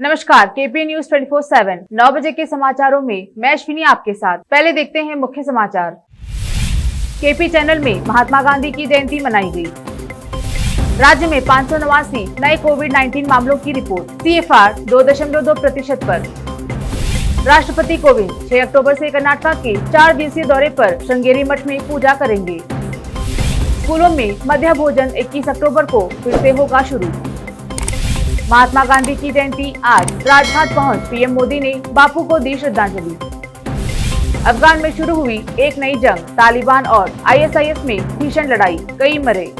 नमस्कार, KP news 24/7 9 बजे के समाचारों में मैं अश्विनी आपके साथ। पहले देखते हैं मुख्य समाचार। केपी चैनल में महात्मा गांधी की जयंती मनाई गई। राज्य में 589 नए कोविड-19 मामलों की रिपोर्ट। CFR 2.2% पर। राष्ट्रपति कोविंद 6 अक्टूबर से कर्नाटक के 4 दिवसीय दौरे पर श्रृंगेरी मठ में पूजा करेंगे। स्कूलों में मध्याह्न भोजन 21 अक्टूबर को फिर से होगा शुरू। महात्मा गांधी की जयंती आज राजघाट पहुंच पीएम मोदी ने बापू को दी श्रद्धांजलि। अफगान में शुरू हुई एक नई जंग, तालिबान और ISIS में भीषण लड़ाई, कई मरे।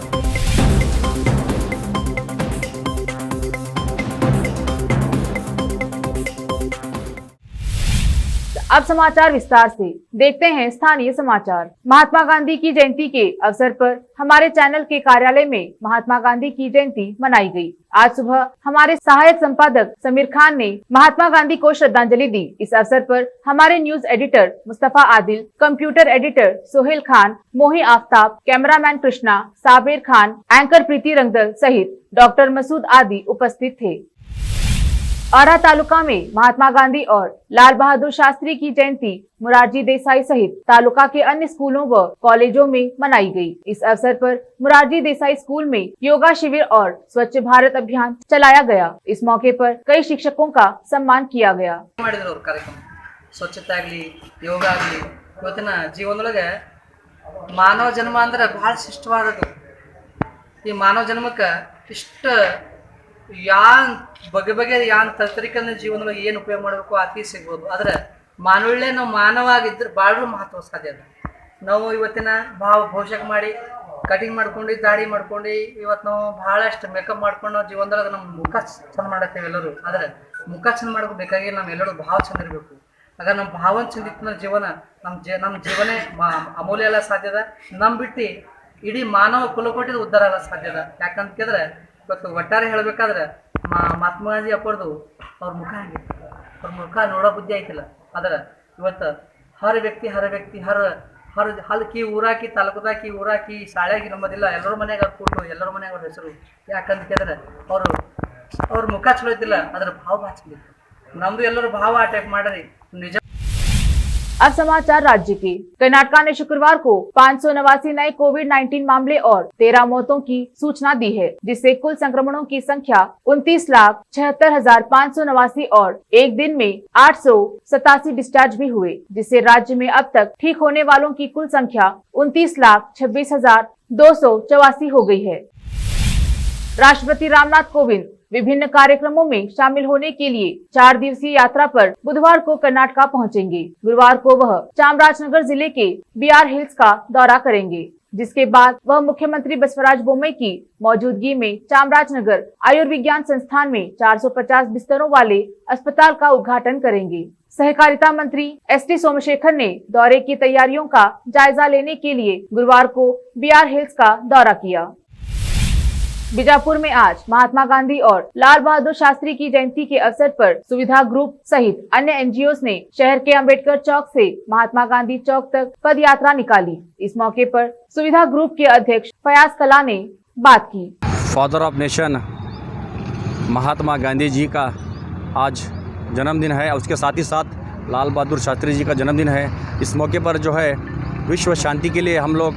अब समाचार विस्तार से देखते हैं। स्थानीय समाचार। महात्मा गांधी की जयंती के अवसर पर हमारे चैनल के कार्यालय में महात्मा गांधी की जयंती मनाई गई। आज सुबह हमारे सहायक संपादक समीर खान ने महात्मा गांधी को श्रद्धांजलि दी। इस अवसर पर हमारे news editor Mustafa Adil, computer editor Sohail Khan, मोही आफ्ताब, कैमरामैन कृष्णा, साबिर खान, एंकर प्रीति रंगदल सहित डॉक्टर मसूद आदि उपस्थित थे। औरा तालुका में महात्मा गांधी और लाल बहादुर शास्त्री की जयंती मुरारजी देसाई सहित तालुका के अन्य स्कूलों व कॉलेजों में मनाई गई। इस अवसर पर मुरारजी देसाई स्कूल में योगा शिविर और स्वच्छ भारत अभियान चलाया गया। इस मौके पर कई शिक्षकों का सम्मान किया गया। स्वच्छता ಆಗಲಿ, ಯೋಗ ಆಗಲಿ, ಇವತ್ತಿನ ಜೀವನದೊಳಗೆ ಮಾನವ ಜನ್ಮ ಅಂದ್ರೆ ಬಹಳ ಶ್ರೇಷ್ಠವಾದದ್ದು। ಈ ಮಾನವ ಜನ್ಮಕ್ಕೆ ಇಷ್ಟ ಯಾನ್ ಬಗೆ ಯಾನ್ ತರಿಕನ ಜೀವನದೊಳಗೆ ಏನು ಉಪಯೋಗ ಮಾಡಬೇಕು ಅತಿ ಸಿಗ್ಬೋದು। ಆದರೆ ಮಾನವಳ್ಳೆ ನಾವು ಮಾನವ ಆಗಿದ್ರೆ ಭಾಳ ಮಹತ್ವ ಸಾಧ್ಯ ಅದ। ನಾವು ಇವತ್ತಿನ ಭವಿಷ್ಯಕ್ಕೆ ಮಾಡಿ ಕಟಿಂಗ್ ಮಾಡ್ಕೊಂಡು ದಾಡಿ ಮಾಡ್ಕೊಂಡು ಇವತ್ತು ನಾವು ಭಾಳಷ್ಟು ಮೇಕಪ್ ಮಾಡ್ಕೊಂಡು ನಾವು ಜೀವನದೊಳಗೆ ನಮ್ಮ ಮುಖ ಚಂದ ಮಾಡತ್ತೇವೆ ಎಲ್ಲರೂ। ಆದರೆ ಮುಖ ಚಂದ ಮಾಡ್ಕೋಬೇಕಾಗಿ ನಾವೆಲ್ಲರೂ ಭಾವ ಚಂದ ಇರಬೇಕು। ಆಗ ನಮ್ಮ ಭಾವನ ಚಂದ ಇತ್ತು ಜೀವನ ನಮ್ಮ ಜೀವನೇ ಅಮೂಲ್ಯ ಎಲ್ಲ ಸಾಧ್ಯದ। ನಮ್ಮ ಬಿಟ್ಟು ಇಡೀ ಮಾನವ ಕುಲಕೋಟಿದ ಉದ್ಧಾರ ಎಲ್ಲ ಸಾಧ್ಯದ। ಯಾಕಂತ ಕೇಳಿದ್ರೆ ಇವತ್ತು ಒಟ್ಟಾರೆ ಹೇಳಬೇಕಾದ್ರೆ ಮಹಾತ್ಮ ಗಾಂಧಿ ಅಪ್ಪರ್ದು ಅವ್ರ ಮುಖ ಆಗಿತ್ತು, ಅವ್ರ ಮುಖ ನೋಡೋ ಬುದ್ಧಿ ಆಯ್ತಿಲ್ಲ। ಆದರೆ ಇವತ್ತು ಹರ ವ್ಯಕ್ತಿ ಹಲ್ಕಿ ಊರಾಕಿ ತಾಲೂಕದಾಕಿ ಊರಾಕಿ ಶಾಳ್ಯಾಗಿ ನಂಬೋದಿಲ್ಲ, ಎಲ್ಲರ ಮನೆಯಾಗ ಅವ್ರು ಕೊಟ್ಟು ಎಲ್ಲರ ಮನೆಯಾಗ ಅವ್ರ ಹೆಸರು। ಯಾಕಂತ ಕೇಳಿದ್ರೆ ಅವ್ರ ಮುಖ ಚಲೋ ಇದ್ದಿಲ್ಲ, ಅದ್ರ ಭಾವ ಭಾಳ ಚಂದ ಇತ್ತು। ನಮ್ದು ಎಲ್ಲರೂ ಭಾವ ಆ ಟೈಪ್ ಮಾಡ್ರಿ ನಿಜ। अब समाचार राज्य के। कर्नाटक ने शुक्रवार को 589 नए कोविड-19 मामले और 13 मौतों की सूचना दी है, जिससे कुल संक्रमणों की संख्या 29,76,589 और एक दिन में 887 डिस्चार्ज भी हुए, जिससे राज्य में अब तक ठीक होने वालों की कुल संख्या 29,26,284 हो गई है। राष्ट्रपति रामनाथ कोविंद विभिन्न कार्यक्रमों में शामिल होने के लिए 4 दिवसीय यात्रा पर बुधवार को कर्नाटक पहुंचेंगे। गुरुवार को वह चामराजनगर जिले के BR हिल्स का दौरा करेंगे, जिसके बाद वह मुख्यमंत्री बसवराज बोम्मई की मौजूदगी में चामराजनगर आयुर्विज्ञान संस्थान में 450 बिस्तरों वाले अस्पताल का उद्घाटन करेंगे। सहकारिता मंत्री ST सोमशेखर ने दौरे की तैयारियों का जायजा लेने के लिए गुरुवार को BR हिल्स का दौरा किया। बीजापुर में आज महात्मा गांधी और लाल बहादुर शास्त्री की जयंती के अवसर पर सुविधा ग्रुप सहित अन्य NGOs ने शहर के अंबेडकर चौक से महात्मा गांधी चौक तक पद यात्रा निकाली। इस मौके पर सुविधा ग्रुप के अध्यक्ष फयाज कला ने बात की। Father of nation Mahatma Gandhi ji का आज जन्मदिन है, उसके साथ ही साथ लाल बहादुर शास्त्री जी का जन्मदिन है। इस मौके पर जो है विश्व शांति के लिए हम लोग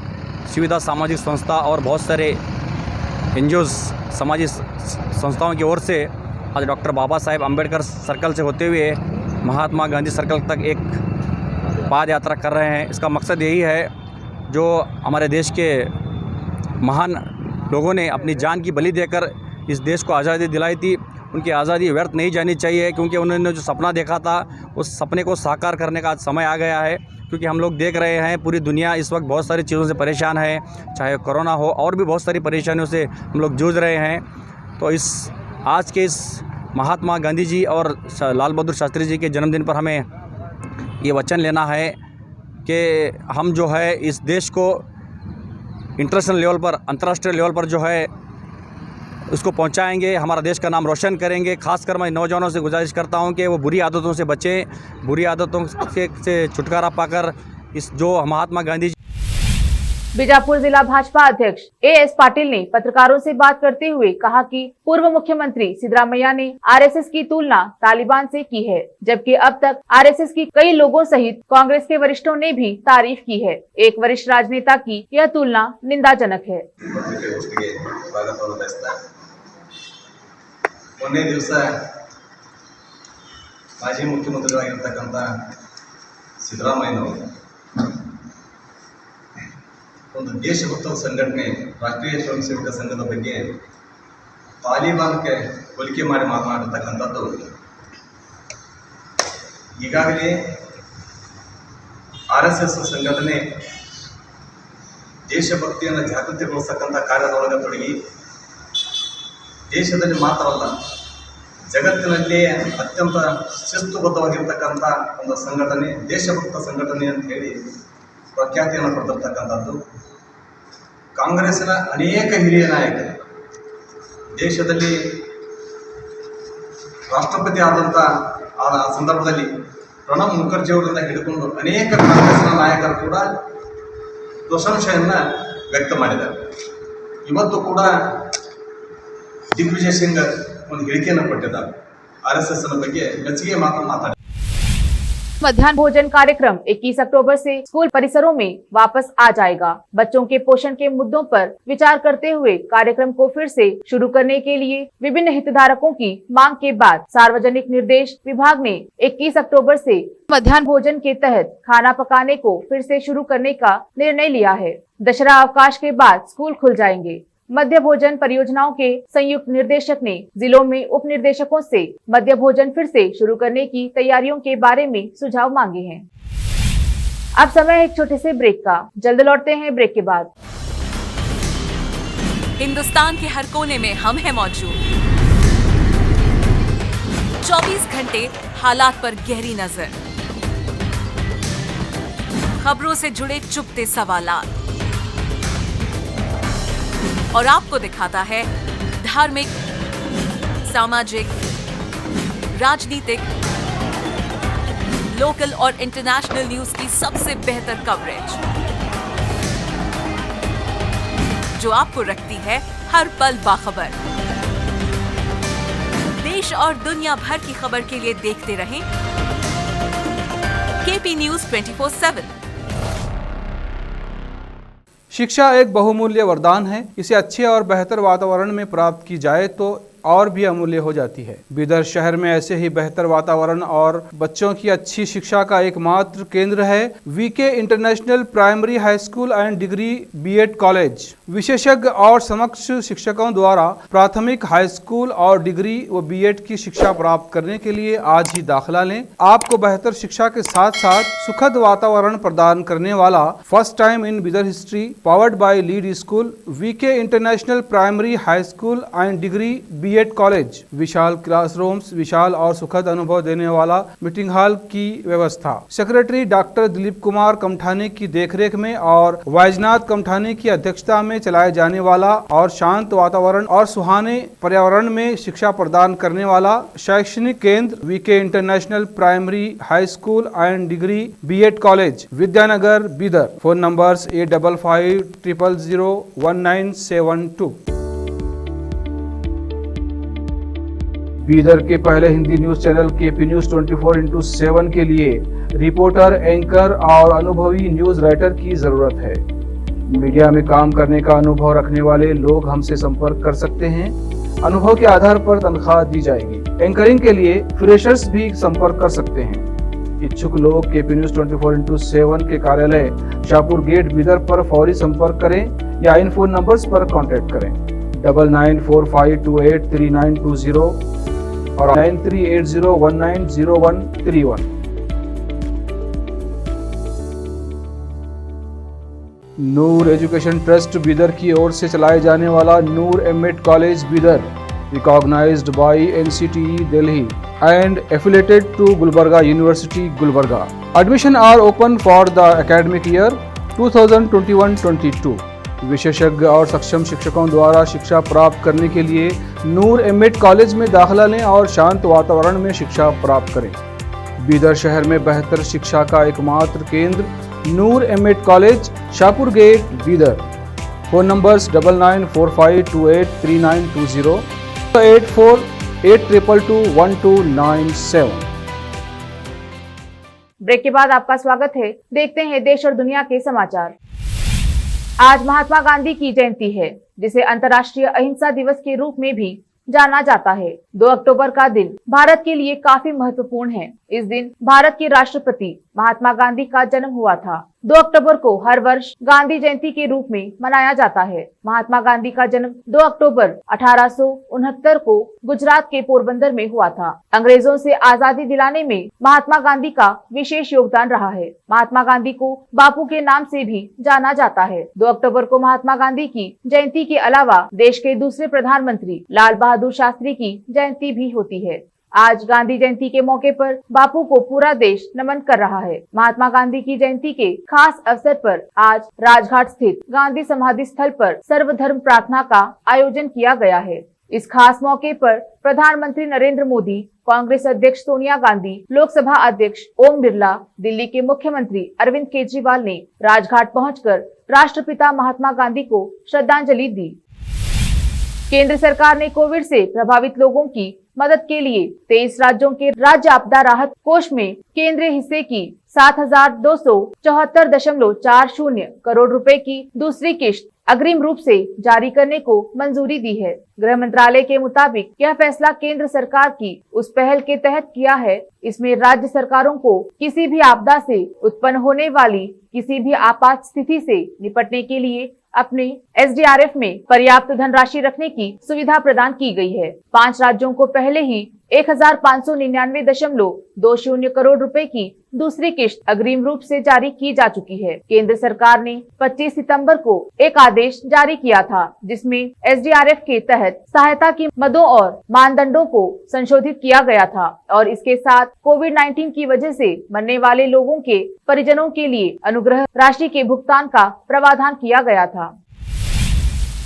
सुविधा सामाजिक संस्था और बहुत सारे NGOs सामाजिक संस्थाओं की ओर से आज डॉक्टर बाबा साहेब अम्बेडकर सर्कल से होते हुए महात्मा गांधी सर्कल तक एक पाद यात्रा कर रहे हैं। इसका मकसद यही है, जो हमारे देश के महान लोगों ने अपनी जान की बलि देकर इस देश को आज़ादी दिलाई थी, उनकी आज़ादी व्यर्थ नहीं जानी चाहिए, क्योंकि उन्होंने जो सपना देखा था उस सपने को साकार करने का समय आ गया है। क्योंकि हम लोग देख रहे हैं पूरी दुनिया इस वक्त बहुत सारी चीज़ों से परेशान है, चाहे कोरोना हो और भी बहुत सारी परेशानियों से हम लोग जूझ रहे हैं। तो आज के इस महात्मा गांधी जी और लाल बहादुर शास्त्री जी के जन्मदिन पर हमें ये वचन लेना है कि हम जो है इस देश को इंटरनेशनल लेवल पर, अंतर्राष्ट्रीय लेवल पर जो है उसको पहुंचाएंगे, हमारा देश का नाम रोशन करेंगे। खासकर मैं नौजवानों से गुजारिश करता हूं कि वो बुरी आदतों से बचें, बुरी आदतों से छुटकारा पाकर इस जो महात्मा गांधी बीजापुर जिला भाजपा अध्यक्ष एएस पाटिल ने पत्रकारों से बात करते हुए कहा कि पूर्व मुख्यमंत्री सिद्धरामैया ने आरएसएस की तुलना तालिबान से की है, जबकि अब तक आरएसएस की कई लोगों सहित कांग्रेस के वरिष्ठों ने भी तारीफ की है। एक वरिष्ठ राजनेता की यह तुलना निंदाजनक है। ಮಾಜಿ ಮುಖ್ಯಮಂತ್ರಿಗಳಾಗಿರ್ತಕ್ಕಂಥ ಸಿದ್ದರಾಮಯ್ಯನವರು ಒಂದು ದೇಶಭಕ್ತ ಸಂಘಟನೆ ರಾಷ್ಟ್ರೀಯ ಸ್ವಯಂ ಸೇವಕ ಸಂಘದ ಬಗ್ಗೆ ತಾಲಿಬಾನ್ಗೆ ಹೋಲಿಕೆ ಮಾಡಿ ಮಾತನಾಡಿರ್ತಕ್ಕಂಥದ್ದು ಈಗಾಗಲೇ RSS ಸಂಘಟನೆ ದೇಶಭಕ್ತಿಯನ್ನು ಜಾಗೃತಿಗೊಳಿಸತಕ್ಕಂಥ ಕಾರ್ಯದೊಳಗೆ ತೊಡಗಿ ದೇಶದಲ್ಲಿ ಮಾತ್ರವಲ್ಲ ಜಗತ್ತಿನಲ್ಲಿ ಅತ್ಯಂತ ಶಿಸ್ತುಬದ್ಧವಾಗಿರ್ತಕ್ಕಂಥ ಒಂದು ಸಂಘಟನೆ ದೇಶಭಕ್ತ ಸಂಘಟನೆ ಅಂತ ಹೇಳಿ ಪ್ರಖ್ಯಾತಿಯನ್ನು ಪಡೆದಿರ್ತಕ್ಕಂಥದ್ದು ಕಾಂಗ್ರೆಸ್ಸಿನ ಅನೇಕ ಹಿರಿಯ ನಾಯಕರು ದೇಶದಲ್ಲಿ ರಾಷ್ಟ್ರಪತಿ ಆದಂಥ ಆ ಸಂದರ್ಭದಲ್ಲಿ ಪ್ರಣಬ್ ಮುಖರ್ಜಿ ಅವರಿಂದ ಹಿಡಿದುಕೊಂಡು ಅನೇಕ ಕಾಂಗ್ರೆಸ್ನ ನಾಯಕರು ಕೂಡ ಪ್ರಶಂಸೆಯನ್ನು ವ್ಯಕ್ತ ಮಾಡಿದ್ದಾರೆ। ಇವತ್ತು ಕೂಡ ದಿಗ್ವಿಜಯ್ ಸಿಂಗ್ ಒಂದು ಹೇಳಿಕೆಯನ್ನು ಕೊಟ್ಟಿದ್ದಾರೆ RSS ಬಗ್ಗೆ ಮೆಚ್ಚುಗೆ ಮಾತಾಡಿ। मध्याह्न भोजन कार्यक्रम 21 अक्टूबर से स्कूल परिसरों में वापस आ जाएगा। बच्चों के पोषण के मुद्दों पर विचार करते हुए कार्यक्रम को फिर से शुरू करने के लिए विभिन्न हितधारकों की मांग के बाद सार्वजनिक निर्देश विभाग ने 21 अक्टूबर से मध्याह्न भोजन के तहत खाना पकाने को फिर से शुरू करने का निर्णय लिया है। दशहरा अवकाश के बाद स्कूल खुल जाएंगे। मध्य भोजन परियोजनाओं के संयुक्त निर्देशक ने जिलों में उप निर्देशकों से मध्य भोजन फिर से शुरू करने की तैयारियों के बारे में सुझाव मांगे हैं। अब समय है एक छोटे से ब्रेक का, जल्द लौटते हैं ब्रेक के बाद। हिंदुस्तान के हर कोने में हम हैं मौजूद। 24 घंटे हालात पर गहरी नजर, खबरों से जुड़े चुपते सवालात और आपको दिखाता है धार्मिक, सामाजिक, राजनीतिक, लोकल और इंटरनेशनल न्यूज की सबसे बेहतर कवरेज, जो आपको रखती है हर पल बाखबर। देश और दुनिया भर की खबर के लिए देखते रहें KP News 24/7। शिक्षा एक बहुमूल्य वरदान है। इसे अच्छे और बेहतर वातावरण में प्राप्त की जाए तो और भी अमूल्य हो जाती है। बीदर शहर में ऐसे ही बेहतर वातावरण और बच्चों की अच्छी शिक्षा का एकमात्र केंद्र है VK international primary high school and degree BEd college. विशेषज्ञ और समक्ष शिक्षकों द्वारा प्राथमिक, हाई स्कूल और डिग्री व BEd की शिक्षा प्राप्त करने के लिए आज ही दाखिला लें। आपको बेहतर शिक्षा के साथ साथ सुखद वातावरण प्रदान करने वाला first time in Bidar history powered by lead school VK international primary high school and degree BEd college. विशाल क्लासरूम्स, विशाल और सुखद अनुभव देने वाला मीटिंग हॉल की व्यवस्था। सेक्रेटरी डॉक्टर दिलीप कुमार कमठाने की देखरेख में और वैजनाथ कमठाने की अध्यक्षता में चलाए जाने वाला और शांत वातावरण और सुहाने पर्यावरण में शिक्षा प्रदान करने वाला शैक्षणिक केंद्र VK international primary high school and degree BEd college, Vidyanagar, Bidar. Phone numbers 8550001972। Bidar के पहले Hindi news channel KP News 24/7 के लिए रिपोर्टर, एंकर और अनुभवी न्यूज राइटर की जरूरत है। मीडिया में काम करने का अनुभव रखने वाले लोग हमसे संपर्क कर सकते हैं। अनुभव के आधार पर तनख्वाह दी जाएगी। एंकरिंग के लिए फ्रेशर्स भी संपर्क कर सकते हैं। इच्छुक लोग KP News 24/7 के कार्यालय शाहपुर गेट बीदर पर फौरी संपर्क करें या इन फोन नंबर्स पर कॉन्टेक्ट करें 9945283920 और 9380190131। नूर एजुकेशन ट्रस्ट बीदर की ओर से चलाए जाने वाला Noor M.Ed college Bidar, recognised by NCTE Delhi and affiliated to Gulbarga University, Gulbarga. Admission are open for the academic year 2021-22. विशेषज्ञ और सक्षम शिक्षकों द्वारा शिक्षा प्राप्त करने के लिए नूर M.Ed कॉलेज में दाखिला लें और शांत वातावरण में शिक्षा प्राप्त करें। बीदर शहर में बेहतर शिक्षा का एकमात्र केंद्र Noor MEd college, Shahpur gate, Bidar. Phone numbers 9945283920, 8482221297। Break के बाद आपका स्वागत है। देखते हैं देश और दुनिया के समाचार। आज महात्मा गांधी की जयंती है, जिसे अंतर्राष्ट्रीय अहिंसा दिवस के रूप में भी जाना जाता है। 2 अक्टूबर का दिन भारत के लिए काफी महत्वपूर्ण है। इस दिन भारत के राष्ट्रपति महात्मा गांधी का जन्म हुआ था। 2 अक्टूबर को हर वर्ष गांधी जयंती के रूप में मनाया जाता है। महात्मा गांधी का जन्म 2 अक्टूबर 1869 को गुजरात के पोरबंदर में हुआ था। अंग्रेजों से आजादी दिलाने में महात्मा गांधी का विशेष योगदान रहा है। महात्मा गांधी को बापू के नाम से भी जाना जाता है। 2 अक्टूबर को महात्मा गांधी की जयंती के अलावा देश के दूसरे प्रधानमंत्री लाल बहादुर शास्त्री की जयंती भी होती है। आज गांधी जयंती के मौके पर बापू को पूरा देश नमन कर रहा है। महात्मा गांधी की जयंती के खास अवसर पर आज राजघाट स्थित गांधी समाधि स्थल पर सर्वधर्म प्रार्थना का आयोजन किया गया है। इस खास मौके पर प्रधानमंत्री नरेंद्र मोदी, कांग्रेस अध्यक्ष सोनिया गांधी, लोकसभा अध्यक्ष ओम बिरला, दिल्ली के मुख्यमंत्री अरविंद केजरीवाल ने राजघाट पहुंचकर राष्ट्रपिता महात्मा गांधी को श्रद्धांजलि दी। केंद्र सरकार ने कोविड से प्रभावित लोगों की मदद के लिए 23 राज्यों के राज्य आपदा राहत कोष में केंद्रीय हिस्से की 7,274.40 करोड़ रुपए की दूसरी किश्त अग्रिम रूप से जारी करने को मंजूरी दी है। गृह मंत्रालय के मुताबिक यह फैसला केंद्र सरकार की उस पहल के तहत किया है। इसमें राज्य सरकारों को किसी भी आपदा से उत्पन्न होने वाली किसी भी आपात स्थिति से निपटने के लिए अपने SDRF में पर्याप्त धनराशि रखने की सुविधा प्रदान की गई है। 5 राज्यों को पहले ही 1599.20 करोड़ रुपए की दूसरी किश्त अग्रिम रूप से जारी की जा चुकी है। केंद्र सरकार ने 25 सितंबर को एक आदेश जारी किया था, जिसमें SDRF के तहत सहायता की मदों और मानदंडों को संशोधित किया गया था और इसके साथ कोविड-19 की वजह से मरने वाले लोगों के परिजनों के लिए अनुग्रह राशि के भुगतान का प्रावधान किया गया था।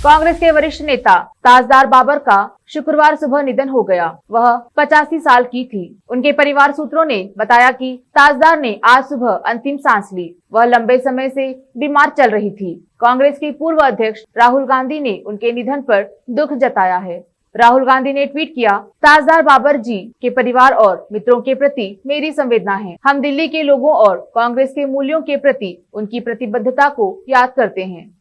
कांग्रेस के वरिष्ठ नेता ताजदार बाबर का शुक्रवार सुबह निधन हो गया। वह 85 साल की थी। उनके परिवार सूत्रों ने बताया कि ताजदार ने आज सुबह अंतिम सांस ली। वह लंबे समय से बीमार चल रही थी। कांग्रेस के पूर्व अध्यक्ष राहुल गांधी ने उनके निधन पर दुख जताया है। राहुल गांधी ने ट्वीट किया, ताजदार बाबर जी के परिवार और मित्रों के प्रति मेरी संवेदना है। हम दिल्ली के लोगों और कांग्रेस के मूल्यों के प्रति उनकी प्रतिबद्धता को याद करते हैं।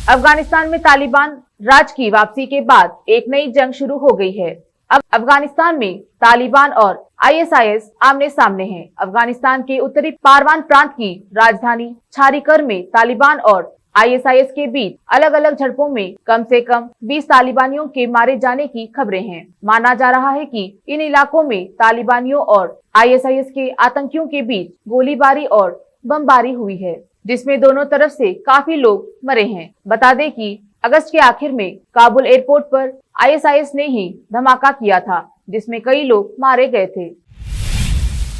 अफगानिस्तान में तालिबान राज की वापसी के बाद एक नई जंग शुरू हो गई है। अब अफगानिस्तान में तालिबान और ISIS आमने सामने हैं। अफगानिस्तान के उत्तरी पारवान प्रांत की राजधानी छारीकर में तालिबान और ISIS के बीच अलग अलग झड़पों में कम से कम 20 तालिबानियों के मारे जाने की खबरें हैं। माना जा रहा है कि इन इलाकों में तालिबानियों और ISIS के आतंकियों के बीच गोलीबारी और बमबारी हुई है, जिसमें दोनों तरफ से काफी लोग मरे हैं। बता दें कि अगस्त के आखिर में काबुल एयरपोर्ट पर ISIS ने ही धमाका किया था, जिसमें कई लोग मारे गए थे।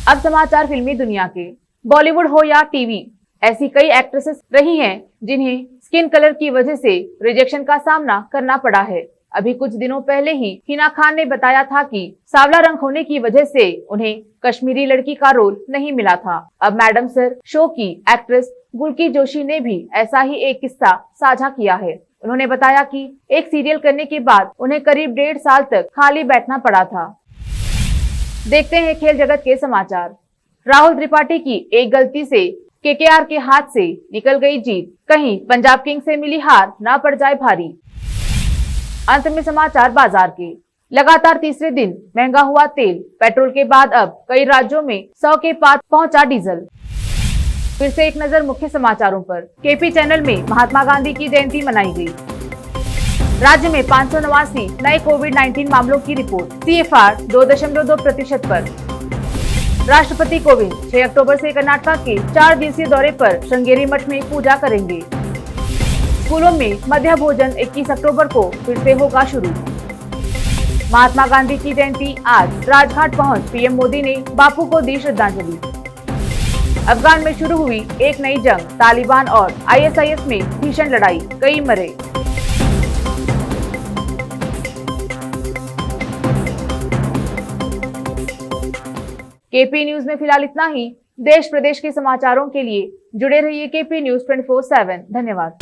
अब समाचार फिल्मी दुनिया के। बॉलीवुड हो या टीवी, ऐसी कई एक्ट्रेसेस रही हैं जिन्हें स्किन कलर की वजह से रिजेक्शन का सामना करना पड़ा है। अभी कुछ दिनों पहले ही हिना खान ने बताया था कि सांवला रंग होने की वजह से उन्हें कश्मीरी लड़की का रोल नहीं मिला था। अब मैडम सर शो की एक्ट्रेस गुलकी जोशी ने भी ऐसा ही एक किस्सा साझा किया है। उन्होंने बताया कि एक सीरियल करने के बाद उन्हें करीब 1.5 साल तक खाली बैठना पड़ा था। देखते हैं खेल जगत के समाचार। राहुल त्रिपाठी की एक गलती से KKR के हाथ से निकल गई जीत, कहीं पंजाब किंग्स से मिली हार ना पड़ जाए भारी। अंत में समाचार बाजार के। लगातार तीसरे दिन महंगा हुआ तेल। पेट्रोल के बाद अब कई राज्यों में 100 के पार पहुंचा डीजल। फिर से एक नजर मुख्य समाचारों पर। KP चैनल में महात्मा गांधी की जयंती मनाई गई। राज्य में 589 नए कोविड-19 मामलों की रिपोर्ट। CFR 2.2% पर। राष्ट्रपति कोविंद 6 अक्टूबर से कर्नाटक के 4 दिवसीय दौरे पर श्रृंगेरी मठ में पूजा करेंगे। स्कूलों में मध्याह्न भोजन 21 अक्टूबर को फिर से होगा शुरू। महात्मा गांधी की जयंती आज। राजघाट पहुंच PM मोदी ने बापू को दी श्रद्धांजलि। अफगान में शुरू हुई एक नई जंग। तालिबान और ISIS में भीषण लड़ाई, कई मरे। KP न्यूज में फिलहाल इतना ही। देश प्रदेश के समाचारों के लिए जुड़े रहिए KP News 24/7। धन्यवाद।